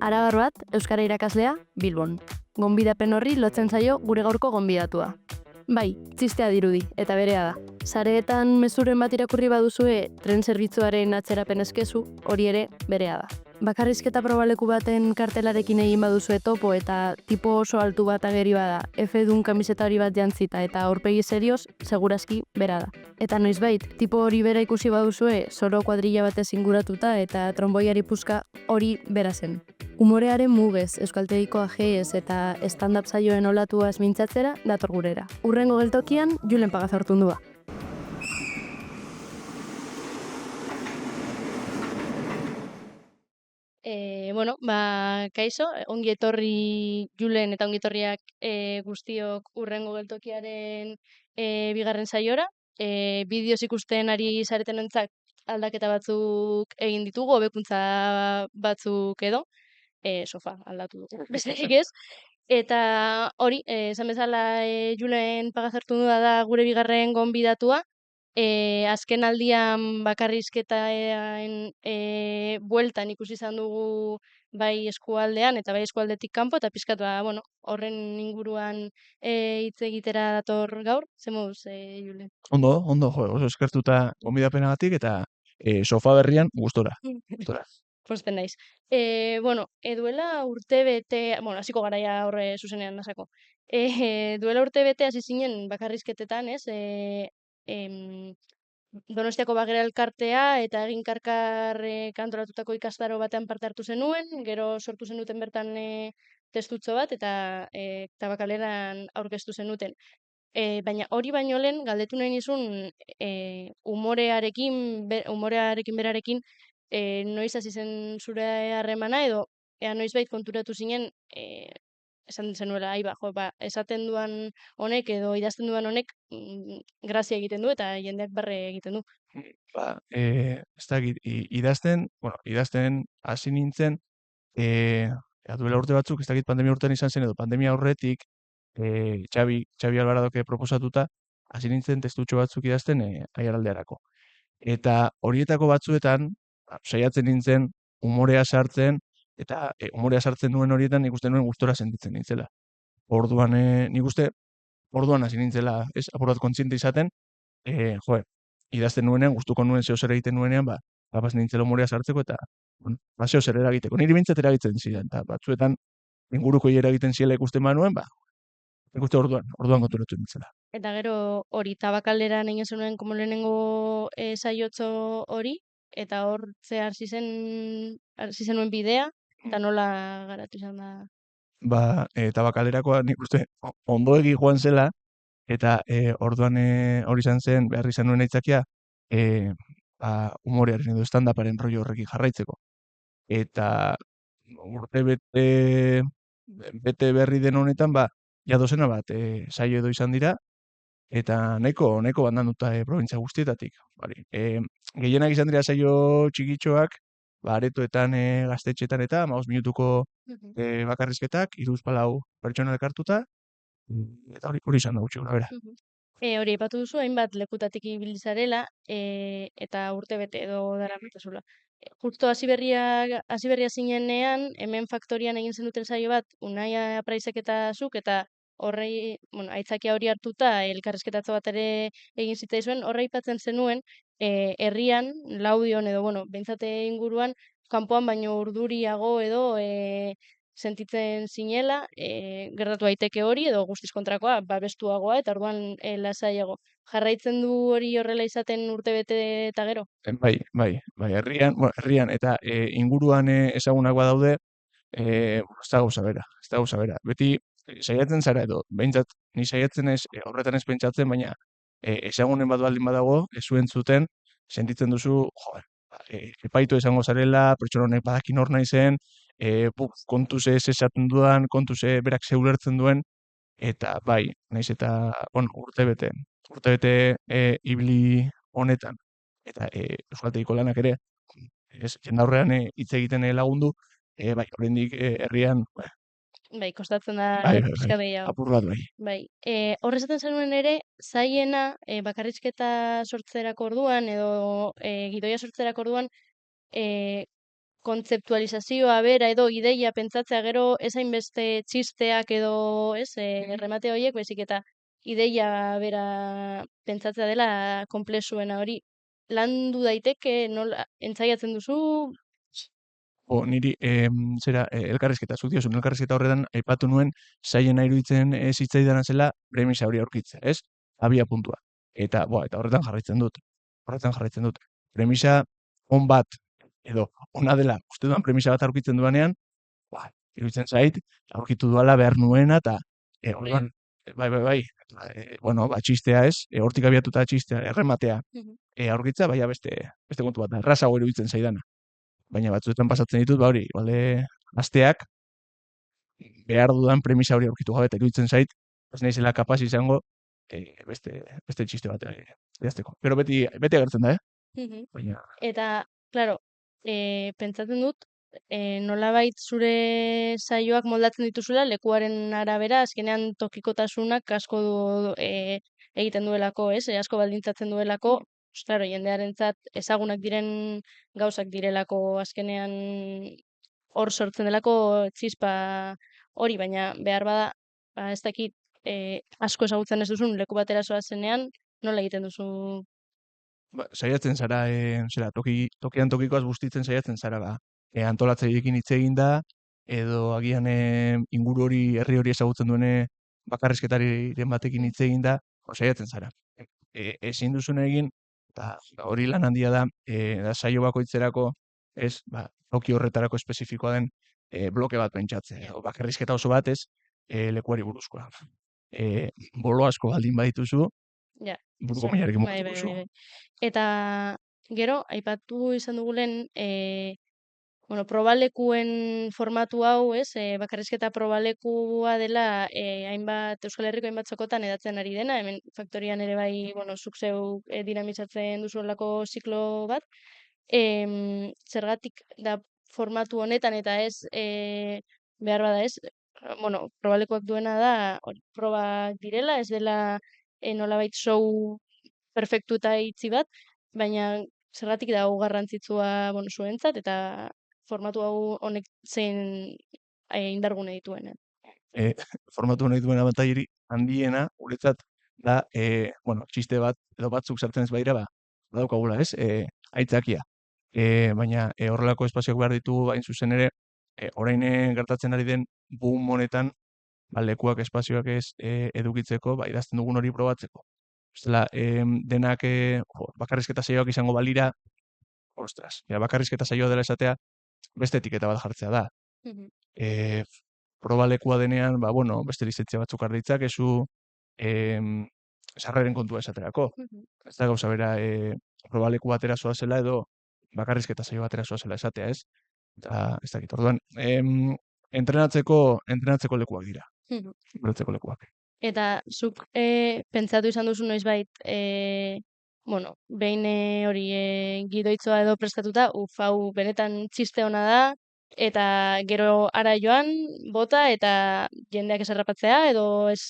Arabar bat, euskara irakaslea, Bilbon. Gonbidapen horri lotzen zaio gure gaurko gonbidatua. Bai, txistea dirudi, eta berea da. Sareetan mezuren bat irakurri baduzue tren zerbitzuaren atzerapen eskezu, hori ere berea da. Bakarrizketa probaleku baten kartelarekin egin baduzue topo eta tipo oso altu bat ageri bada, F-dun kamiseta hori bat jantzita eta aurpegi serioz, segurazki bera da. Eta noizbait, tipo hori bera ikusi baduzue, soro kuadrilla batez inguratuta eta tromboiari puska hori bera zen. Humorearen mugez, euskaltegiko ajeez eta stand-up saioen olatuaz mintzatzera dator gurera. Hurrengo geltokian, Julen Pagazortundua. Kaixo, ongi etorri Julen eta ongi etorriak guztiok hurrengo geltokiaren bigarren saiora. Bideoz ikusten ari zaretenentzat aldaketa batzuk egin ditugu, hobekuntza batzuk edo, sofa aldatu dugu, besterik ez. Eta hori, esan bezala Julen Pagazortundua da gure bigarren gonbidatua. Azken aldian bakarrizketaen bueltan ikusi izan dugu bai eskualdean eta bai eskualdetik kanpo, eta pixkat horren inguruan hitz egitera dator gaur. Zer moduz, Julen? Ondo, oso eskertuta gonbidapenagatik eta sofa berrian gustora. Posten naiz. Duela urtebete, hasiko garaia horre zuzenean nasako. Duela urtebete hasi zinen bakarrizketetan, ez? Donostiako Bagera elkartea eta Egin Karkar kantoratutako ikastaro batean parte hartu zenuen, gero sortu zenuten bertan testutxo bat eta Tabakaleran aurkeztu zenuten. Baina hori baino lehen galdetu nahi nizun umorearekin berarekin noiz hasi zen zure harremana edo ea noizbait konturatu zinen esan zenuela, esaten duan honek edo idazten duan honek grazia egiten du eta jendeak barre egiten du. Ez dakit, idazten hasi nintzen, duela urte batzuk, ez dakit pandemia urtean izan zen edo pandemia aurretik, Xabi Alvaradoke proposatuta, hasi nintzen testutxo batzuk idazten Aiaraldearako. Eta horietako batzuetan, saiatzen nintzen, umorea sartzen, eta umorea sartzen nuen horietan ikusten nuen gustora sentitzen nintzela. Orduan, nik uste, orduan hasi nintzela, apur bat kontziente izaten, idazten nuenean, gustuko nuen zeo zer egiten nuenean, kapaz nintzela umorea sartzeko eta zeo zer eragiteko. Niri bintzat eragitzen ziren, eta batzuetan inguruko eragiten ziela ikusten banuen, nik uste orduan konturatu nintzela. Eta gero hori Tabakalderan egin zenuen komo lehenengo saiotxo hori, eta hor ze hasi zenuen bidea, eta nola garatu izan da? Tabakalerakoa nik uste ondoegi joan zela, eta orduan hori izan zen, behar izan nuen aitzakia, umorearen edo stand-uparen rollo horrekin jarraitzeko. Eta urte bete berri den honetan, dozena bat saio edo izan dira, eta nahiko bandanduta probintzia guztietatik. Gehienak izan dira saio txikitxoak, aretoetan, gaztetxetan eta 15 minutuko bakarrizketak, 3-4 pertsona elkartuta, eta hori izan da gutxi gora bera. Hori aipatu duzu, hainbat lekutatik ibili zarela, eta urte bete edo daramatazula. Justo hasi berria zinenean, hemen Faktorian egin zenuten saio bat, Unai Apraizek eta zuk, eta horrei, aitzakia hori hartuta, elkarrizketatzo bat ere egin zitzaizuen, horre aipatzen zenuen, herrian, Laudion edo, behintzate inguruan, kanpoan baino urduriago edo sentitzen zinela, gertatu daiteke hori edo guztiz kontrakoa, babestuagoa eta orduan lasaiago. Jarraitzen du hori horrela izaten urtebete eta gero? Bai, herrian eta inguruan ezagunak badaude, ez da gauza bera. Beti saiatzen zara edo, behintzat, ni saiatzen ez, horretan ez pentsatzen, baina ezagunen bat baldin badago, ez zuen zuten, sentitzen duzu, epaitu izango zarela, pertsona honek badakin hor naizen, kontuz ez esaten dudan, kontuz berak zeulertzen duen, eta bai, naiz eta, urtebete ibili honetan, eta euskaltegiko lanak ere, jendaurrean hitz egiten lagundu, oraindik herrian, Bai, kostatzen da pixka gehiago. apur bat bai. Bai, horrezaten zenuen ere, zaiena bakarrizketa sortzerako orduan, edo gidoia sortzerako orduan, kontzeptualizazioa bera edo ideia pentsatzea gero ez hainbeste txisteak edo ez erremate horiek, baizik eta ideia bera pentsatzea dela konplexuena hori. Landu daiteke, nola, entzaiatzen duzu? Niri elkarrizketa, zuk diozun elkarrizketa horretan aipatu nuen zailena iruditzen zitzaidan zela premisa hori aurkitzea, ez? Abia puntua. Eta horretan jarraitzen dut. Horretan jarraitzen dut. Premisa on bat edo ona dela uste duan premisa bat aurkitzen duanean, iruditzen zait, aurkitu duala behar nuena eta orduan, bai, txistea ez, hortik abiatuta txistea, errematea, aurkitza, baina beste kontu bat, errazago iruditzen zaidana. Baina batzuetan pasatzen ditut, hori, asteak behar dudan premisa hori aurkitu gabe, eta iruditzen zait, ez naizela kapaz izango beste txiste bat idazteko. Pero beti agertzen da, Baina... Eta, claro, pentsatzen dut, nolabait zure saioak moldatzen dituzula lekuaren arabera, azkenean tokikotasunak asko egiten duelako, ez? Asko baldintzatzen duelako, claro, jendearentzat ezagunak diren gauzak direlako azkenean hor sortzen delako txispa hori, baina behar bada, ez dakit, asko ezagutzen ez duzun leku batera zoazenean, nola egiten duzu? Saiatzen zara, tokian tokikoaz bustitzen saiatzen zara, antolatzaileekin hitz egin da, edo agian inguru hori, herri hori ezagutzen duene bakarrizketariren batekin hitz egin da, saiatzen zara. Ezin duzuna egin, eta hori lan handia da, saio bakoitzerako, ez, toki horretarako espezifikoa den bloke bat pentsatzea, bakarrizketa oso bat ez, lekuari buruzkoa. Bolo asko baldin badituzu, buruko minarekin mokatu duzu. Eta gero, aipatu izan dugulen, probalekuen formatu hau, ez, bakarrizketa probalekua dela hainbat Euskal Herriko hainbat zokotan edatzen ari dena, hemen faktorian ere bai, zuk zeu dinamizatzen duzuelako ziklo bat, zergatik da formatu honetan eta ez behar bada ez, probalekuak duena da, probak direla, ez dela nolabait show perfektu eta itzi bat, baina zergatik da hau garrantzitsua zuentzat eta formatu hau honek zein indargune dituen. Formatu honek duen abantaili handiena, guretzat, da, txiste bat, edo batzuk sartzen ez badira, badaukagula, ez, aitzakia. Baina horrelako espazioak behar ditugu, hain zuzen ere, orain gertatzen ari den boom honetan, lekuak espazioak ez edukitzeko, idazten dugun hori probatzeko. Bestela, denak bakarrizketa saioak izango balira, bakarrizketa saioa dela esatea, beste etiketa bat jartzea da. Probalekua denean, beste lizentzia batzuk har ditzakezu, sarreren kontua esaterako. Ez da gauza bera, probaleku batera zoazela edo bakarrizketa saio batera zoazela esatea, ez? Eta, ez dakit, orduan, entrenatzeko lekuak dira. Entrenatzeko lekuak. Eta zuk pentsatu izan duzu noizbait, behin hori gidoitzoa edo prestatuta, hau benetan txiste ona da, eta gero ara joan, bota, eta jendeak esarrapatzea, edo ez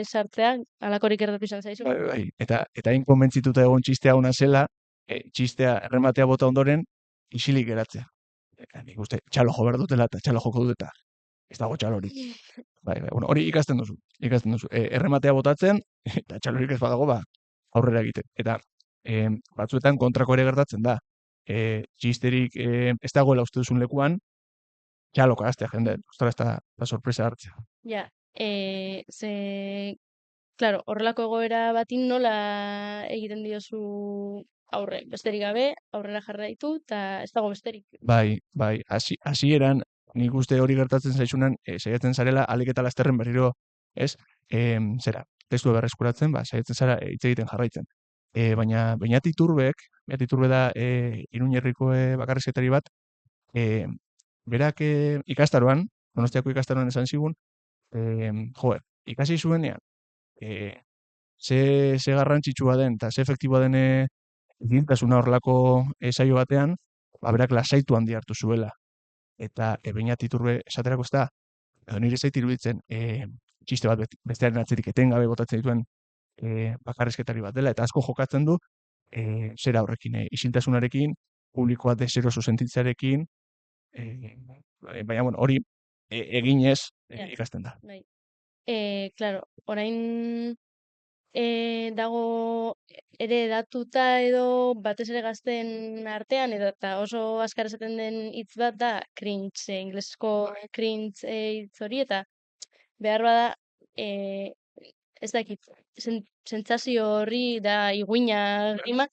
sartzea, alakorik gertatu izan zaizu? Bai, eta hain konbentzituta egon txistea ona zela, txistea errematea bota ondoren, isilik geratzea. Nik uste, txalo jo behar dutela eta txalo joko dutela. Ez dago txalorik. Hori ikasten duzu. Errematea botatzen, eta txalorik ez badago, aurrera egiten. Eta batzuetan kontrako ere gertatzen da. Txisterik ez dagoela uste duzun lekuan, txaloka aztea jende, ostara ez da sorpresa hartzea. Ja, claro, horrelako egoera batin nola egiten diozu aurre, besterik gabe, aurrera jarraitu, eta ez dago besterik. Bai, hasieran nik uste hori gertatzen zaizunan, saiatzen zarela alik eta lasterren berriro, ez, testua berreskuratzen, saiatzen zara hitz egiten jarraitzen. Baina Beñat Iturbe da Iruñerriko bakarrizketari bat, berak ikastaroan, Donostiako ikastaroan esan zigun, ikasi zuenean, ze garrantzitsua den, eta ze efektiboa den egintasuna horrelako saio batean, berak lasaitu handi hartu zuela. Eta Beñat Iturbe esaterako ez da, edo nire zait iruditzen, txiste bat bestearen atzerik etengabe botatzen dituen bakarrizketari bat dela, eta asko jokatzen du, zera horrekin, isiltasunarekin, publikoa deseroso sentitzearekin, baina, bueno, hori eginez Ja, ikasten da. bai. Claro, orain dago ere datuta edo batez ere gazten artean edo eta oso azkar esaten den hitz bat da cringe, inglesezko cringe hitz hori eta behar bada eh, ez dakit sentsazio horri da iguina grima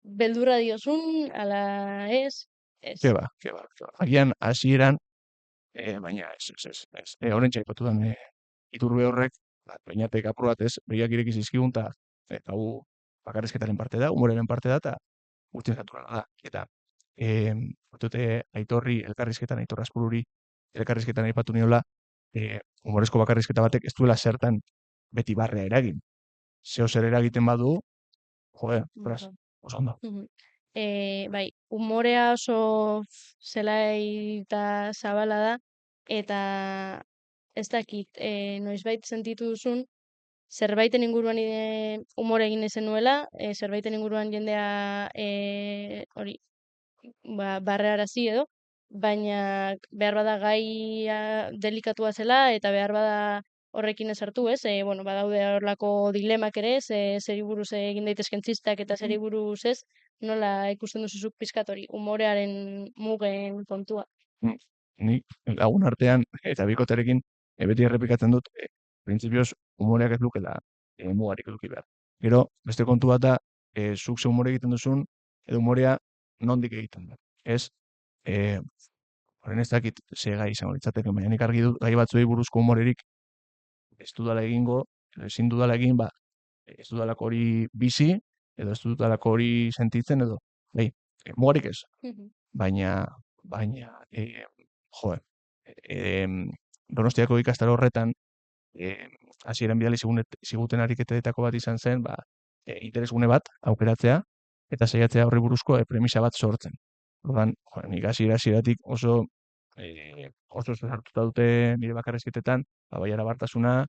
beldurra diozun ala ez? Ez. Ke ba. Agian hasieran, baina ez. Oraintxe aipatu den iturbe horrek, beinatek apur bat ez, begiak ireki zizkigun, eta hau bakarrizketaren parte da, humoraren parte da, eta guztiz naturala da. Eta, dute Aitorri elkarrizketan, Aitor Azpururi elkarrizketan aipatu niola, humorezko bakarrizketa batek ez duela zertan beti barrea eragin. Zeo zer eragiten badu, joder, ostras, oso ondo. Bai, umorea oso zelai eta zabala da, eta ez dakit, noizbait sentitu duzun, zerbaiten inguruan umore egin ezen nuela, zerbaiten inguruan jendea hori barrearazi edo, baina behar bada gaia delikatua zela eta behar bada horrekin ezartu, ez? Bueno, badaude horlako dilemak ere, zeri buruz egin daitezken txistak eta zeri buruz ez, nola ikusten duzuzuk pizkat hori, umorearen mugen kontua. Nik lagun artean eta bikoterekin beti errepikatzen dut, printzipioz umoreak ez lukela mugarik eduki behar. Gero, beste kontu bat da, zuk ze umore egiten duzun, edo umorea nondik egiten da. Ez, horren ez dakit ze gai izango litzateke, baina nik argi dut gai batzuei buruzko umorerik ez dudala egingo, edo ezin dudala egin, ez dudalako hori bizi, edo ez dudalako hori sentitzen, edo, bai, mugarik ez. Baina, joe, Donostiako ikastaro horretan, hasieran bidali ziguten ariketetako bat izan zen, interesgune bat aukeratzea, eta saiatzea horri buruzko premisa bat sortzen. Orduan, nik hasieratik oso sartuta dute nire bakarrizketetan, bai arabartasuna,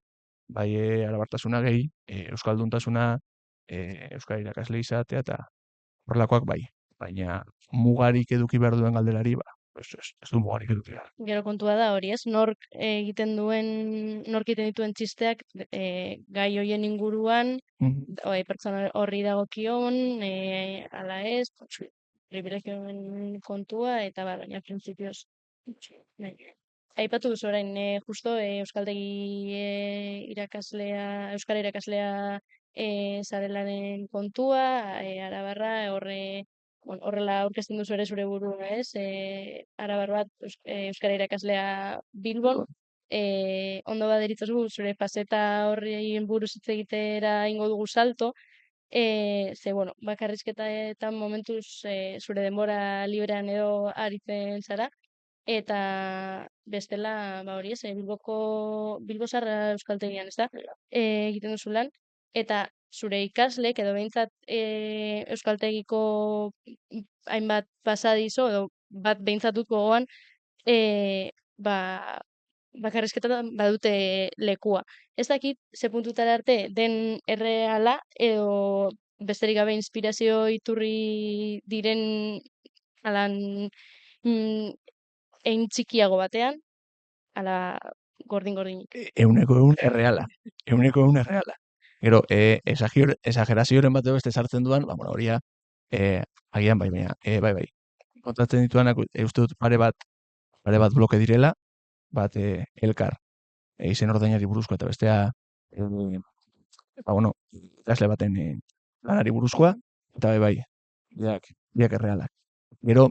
bai arabartasuna gehi, euskalduntasuna, euskal irakasle izatea, eta horrelakoak bai. Baina mugarik eduki behar duen galderari, ez du mugarik eduki behar. Gero kontua da hori, ez? Nork egiten dituen txisteak gai hoien inguruan, pertsona horri dagokion, ala ez, privilegioen kontua, eta baina printzipioz. Aipatu duzu orain, justo Euskaltegi Euskara irakaslea zarelaren kontua, arabarra, horrela aurkezten duzu ere zure burua, ez? Arabar bat Euskara irakaslea Bilbon, ondo baderitzozu zure faceta horri buruz hitz egitera ingo dugu salto, ze, bueno, bakarrizketan momentuz zure denbora librean edo aritzen zara, eta bestela, hori ez, Bilbozar Euskaltegian, ez da? Egiten duzu lan, eta zure ikaslek edo behintzat Euskaltegiko hainbat pasadizo edo bat behintzat dut gogoan bakarrizketan badute lekua. Ez dakit ze puntutara arte den erreala edo besterik gabe inspirazio iturri diren alan egin txikiago batean, ala gordin-gordinik. Euneko erreala. Gero, exagerazioaren bat beste sartzen duan, bueno, horia, agian bai, baina, bai. Kontatzen dituanak, uste dut pare bat bloke direla, bat elkar, izen ordainari buruzkoa, eta bestea, bueno, ikasle baten lanari buruzkoa, eta bai, biak errealak. Gero,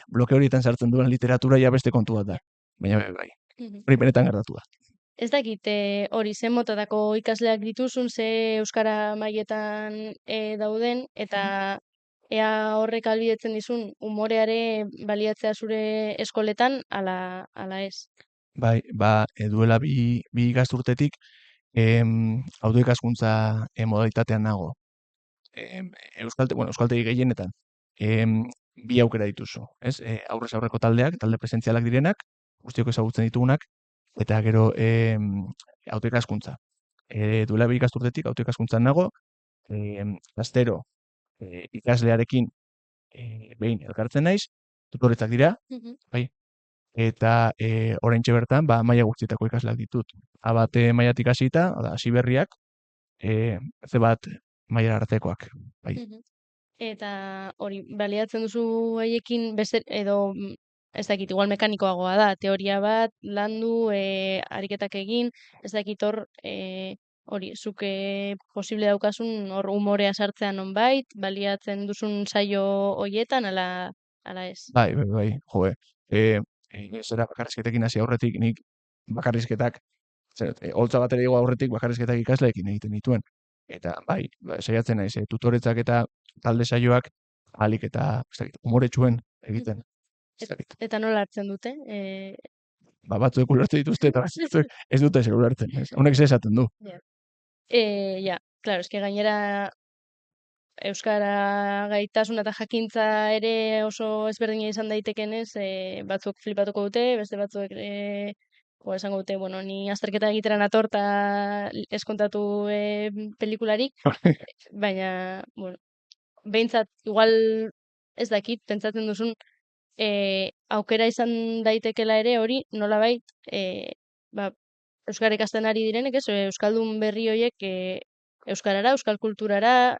bloke horietan sartzen duen literatura ja beste kontu bat da, baina bai. Hori benetan gertatu da. Ez dakit, hori zen motatako ikasleak dituzun, ze euskara mailetan dauden, eta ea horrek ahalbidetzen dizun umoreare baliatzea zure eskoletan, ala ez. Bai, duela bi ikasturtetik autoikaskuntza modalitatean nago. Euskaltegi gehienetan bi aukera dituzu, ez? Aurrez aurreko taldeak, talde presentzialak direnak, guztiok ezagutzen ditugunak, eta gero autoikaskuntza. Duela bi ikasturtetik autoikaskuntzan nago, astero ikaslearekin behin elkartzen naiz, tutoretzak dira, bai, eta oraintxe bertan, ba, maila guztietako ikasleak ditut. A1 mailatik hasita, hasi berriak, C1 mailara artekoak, bai. Eta hori, baliatzen duzu haiekin beste, edo ez dakit, igual mekanikoagoa da, teoria bat, landu, ariketak egin, ez dakit hor, hori, zuke posible daukasun hor umorea sartzea nonbait, baliatzen duzun saio hoietan, ala ez. Bai, jo, zera bakarrizketekin hasi aurretik, nik bakarrizketak, holtza batera igo aurretik bakarrizketak ikasleekin egiten dituen. Eta bai, saiatzen naiz, tutoretzak eta talde saioak ahalik eta, ez dakit, umoretsuen egiten. Ez dakit. Eta nola hartzen dute? Ba, batzuek ulertzen dituzte eta batzuek ez dute ezer ulertzen. Ez. Honek ze esaten du. Ja, claro, eske gainera euskara gaitasuna eta jakintza ere oso ezberdina izan daitekenez, batzuk flipatuko dute, beste batzuek esango dute, bueno, ni azterketa egitera nator ta ez kontatu pelikularik, baina, bueno, behintzat, igual ez dakit, pentsatzen duzun, aukera izan daitekela ere hori, nolabait, ba, euskara ikasten ari direnek, ez, euskaldun berri horiek euskarara, euskal kulturara,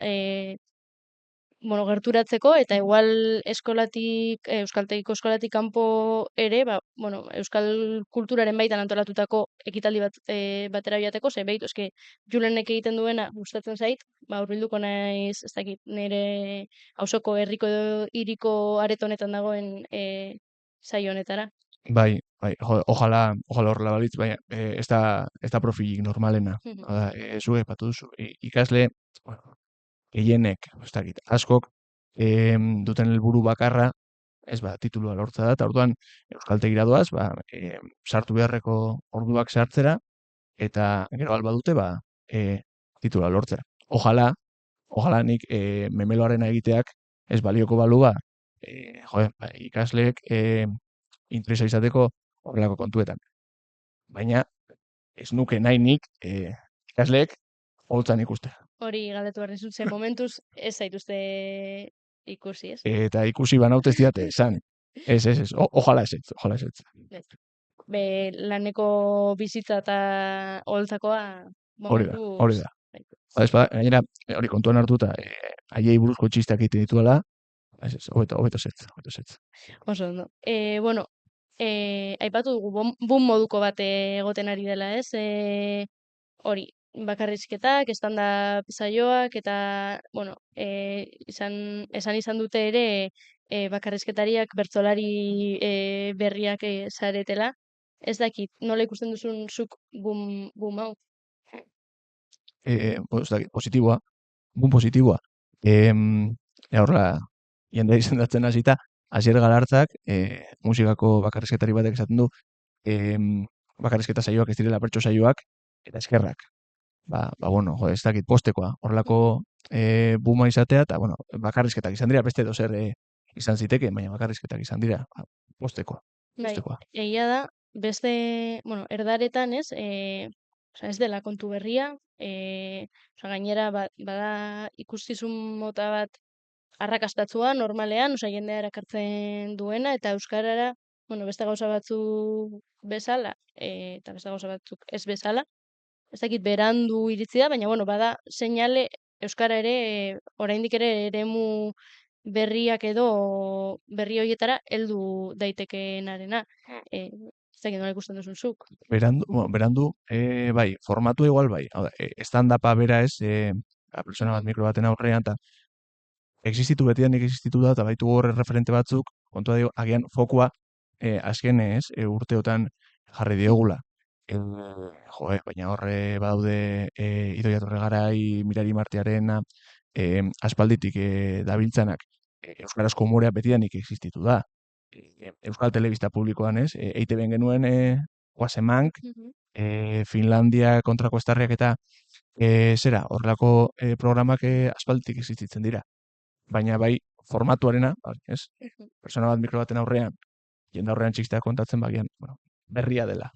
bueno, gerturatzeko, eta igual eskolatik, euskaltegiko eskolatik kanpo ere, ba, bueno, euskal kulturaren baitan antolatutako ekitaldi bat batera joateko, ze behitu, eske, Julenek egiten duena gustatzen zait, ba, hurbilduko naiz, ez dakit, nire auzoko herriko edo hiriko areto honetan dagoen saio honetara. Bai, jo, ojalá horrela balitz, baina ez da profilik normalena. Hada, zuek aipatu duzu, ikasle, bueno, gehienek, ez dakit, askok, duten helburu bakarra, ez ba, titulua lortza da, eta orduan euskaltegira doaz, ba, sartu beharreko orduak sartzera, eta gero alba dute, ba, titulua lortzera. Ojalá nik memeloarena egiteak ez balioko balu ba, ba, ikasleek interesa izateko horrelako kontuetan. Baina ez nuke nahi nik ikasleek holtzan ikustea. Hori galdetu behar dizut, ze momentuz ez zaituzte ikusi, ez? Eta ikusi banaute ez diate esan. Ez. Ojalá ez. Be, laneko bizitza eta holtzakoa Hori da. momentuz. Ez gainera, hori kontuan hartuta, haiei buruzko txisteak egiten dituela, ez, hobeto zetz. Oso ondo. Bueno, aipatu dugu, boom moduko bat egoten ari dela, ez? Hori, bakarrizketak, stand-up saioak, eta, bueno, esan izan dute ere, bakarrizketariak bertsolari berriak zaretela. Ez dakit, nola ikusten duzun zuk boom hau? Ez dakit, positiboa, gun positiboa. Horrela, jendea izendatzen hasita, Asier Galartzak, musikako bakarrizketari batek esaten du, bakarrizketa saioak ez direla pertso saioak, eta eskerrak. Ba, bueno, ez dakit postekoa, horrelako buma izatea, eta, bueno, bakarrizketak izan dira, beste dozer izan ziteke, baina bakarrizketak izan dira, ba, postekoa. Egia da, beste, bueno, erdaretan, ez, ez dela kontu berria, gainera, bada ikustizun mota bat arrakastatzua, normalean, jendea erakartzen duena, eta euskarara, bueno, beste gauza batzuk bezala, eta beste gauza batzuk ez bezala, ez dakit berandu iritzi da, baina, bueno, bada seinale euskara ere, oraindik ere eremu berriak edo berri horietara heldu daitekeenarena. Ez dakit nola ikusten duzun zuk. Berandu, bai, formatu igual bai. Hau da, stand-upa bera ez, persona bat mikro baten aurrean, eta existitu betidanik existitu da, eta baitu horre referente batzuk, kontua dio, agian fokua azken ez, urteotan jarri diogula. Baina horre badaude Idoia Torregarai, Mirari Martiarena, aspalditik dabiltzanak, euskarazko humorea betidanik existitu da. Euskal Telebista publikoan ez, EITB-en genuen Guasemank, Finlandia kontrako estarriak eta zera, horrelako programak aspalditik existitzen dira. Baina bai, formatuarena, ez? Persona bat mikro baten aurrean, jende aurrean txistea kontatzen bagian, bueno, berria dela.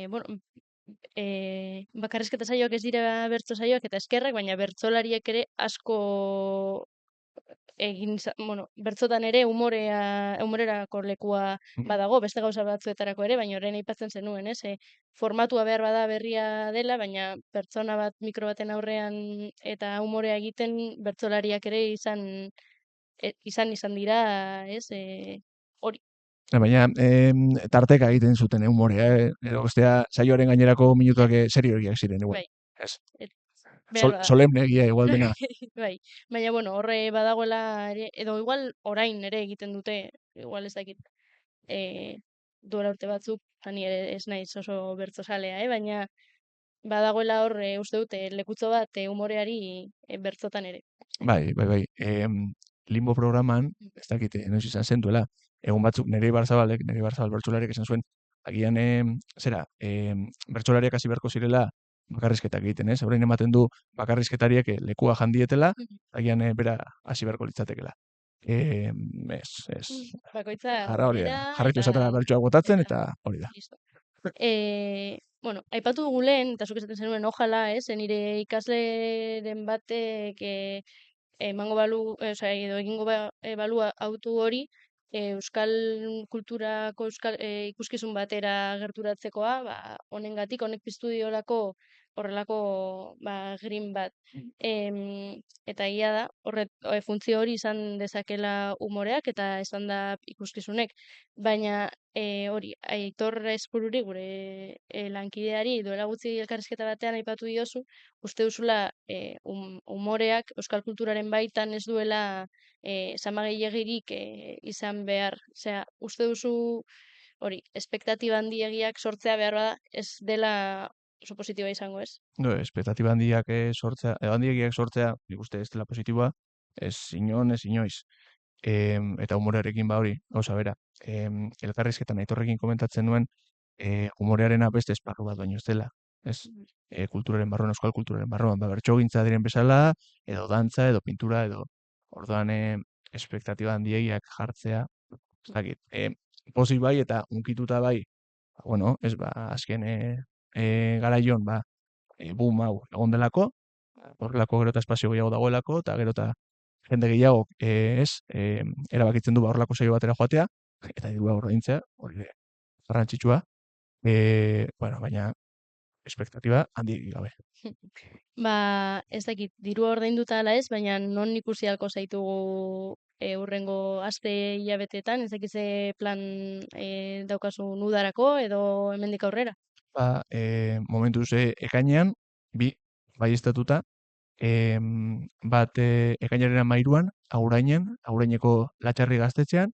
Bueno, bakarrizketa saioak ez dira bertso saioak eta eskerrak, baina bertsolariek ere asko bertzotan ere humorerako lekua badago, beste gauza batzuetarako ere, baina orain aipatzen zenuen, ez? Formatua behar bada berria dela, baina pertsona bat mikro baten aurrean eta humorea egiten bertsolariak ere izan dira, ez? Hori. Baina tarteka egiten zuten humorea, edo bestea saioaren gainerako minutuak serioegiak ziren, igual. Bai. Ez. Behar bada. Solemneegia igual dena. Bai, baina horre badagoela ere, edo igual orain ere egiten dute, igual ez dakit, duela urte batzuk, ni ere ez naiz oso bertsozalea, baina badagoela horre uste dute lekutzo bat humoreari bertzotan ere. Bai. Limbo programan, ez dakit, noiz izan zen duela, egun batzuk Nerea Ibarzabal bertsolariak esan zuen, agian, bertsolariak hasi beharko zirela bakarrizketak egiten, ez? Orain ematen du bakarrizketariek lekua jandietela, agian bera hasi beharko litzatekela. Ez. Bakoitza Hori da. Jarraitu esatera bertsoak botatzen eta hori da. Listo. Aipatu dugu lehen, eta zuk esaten zenuen, ojala, nire ikasleren batek emango balu, edo egingo balu autu hori, euskal kulturako ikuskizun batera gerturatzekoa, honengatik, honek piztu diolako horrelako green bat. Eta egia da, funtzio hori izan dezakela humoreak eta esan da ikuskizunek, baina hori, Aitor Espururi, gure lankideari, duela gutxi elkarrizketa batean aipatu diozu, uste duzula humoreak euskal kulturaren baitan ez duela zamagailegirik izan behar. Osea, uste duzu hori, espektatiba handiegiak sortzea behar bada ez dela oso positiboa izango, ez? No, espektatiba handiegiak sortzea, nik uste ez dela positiboa, ez inoiz. Eta humorearekin hori, gauza bera. Elkarrizketan Aitorrekin komentatzen nuen, humorearena beste esparru bat baino ez dela. Ez, kulturaren barruan, euskal kulturaren barruan, bertsogintza diren bezala, edo dantza, edo pintura, edo orduan espektatiba handiegiak jartzea, ez dakit, pozik bai eta unkituta bai, ez azken garaion, boom hau egon delako, horrelako gero eta espazio gehiago dagoelako, eta gero eta jende gehiago erabakitzen du horrelako saio batera joatea, eta dirua ordaintzea, hori garrantzitsua, baina espektatiba handik gabe. Ez dakit, dirua ordainduta ala ez, baina non ikusi halko zaitugu hurrengo aste hilabeteetan, ez dakit ze plan daukazu udarako edo hemendik aurrera? Momentuz ekainean, bi baieztatuta, bat ekainaren 13an, Aguraineko Latxarri gaztetxean,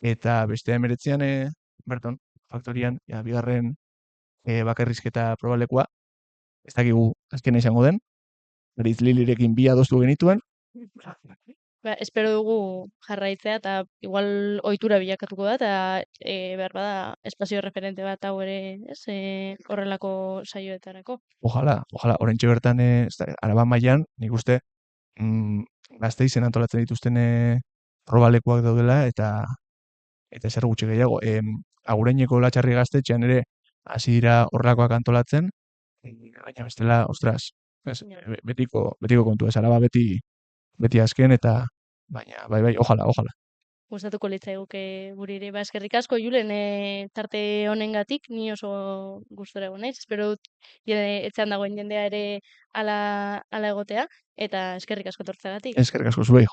eta beste 19an berton, faktorian, bigarren bakarrizketa probalekua, ez dakigu azkena izango den, Beritz Lilirekin bi adostu genituen. Espero dugu jarraitzea, eta igual ohitura bilakatuko da, eta behar bada espazio referente bat hau ere, horrelako saioetarako. Ojalá, oraintxe bertan, Araba mailan, nik uste, Gasteizen antolatzen dituzten probalekuak daudela, eta zer gutxi gehiago. Aguraineko Latxarri gaztetxean ere hasi dira horrelakoak antolatzen, baina bestela, ostras, betiko kontu ez, Araba beti azken, eta baina, bai, ojalá. Gustatuko litzaiguke guri ere. Eskerrik asko, Julen, tarte honengatik, ni oso gustora egon naiz. Espero dut etxean dagoen jendea ere ala egotea, eta eskerrik asko tortzeagatik. Eskerrik asko zuei,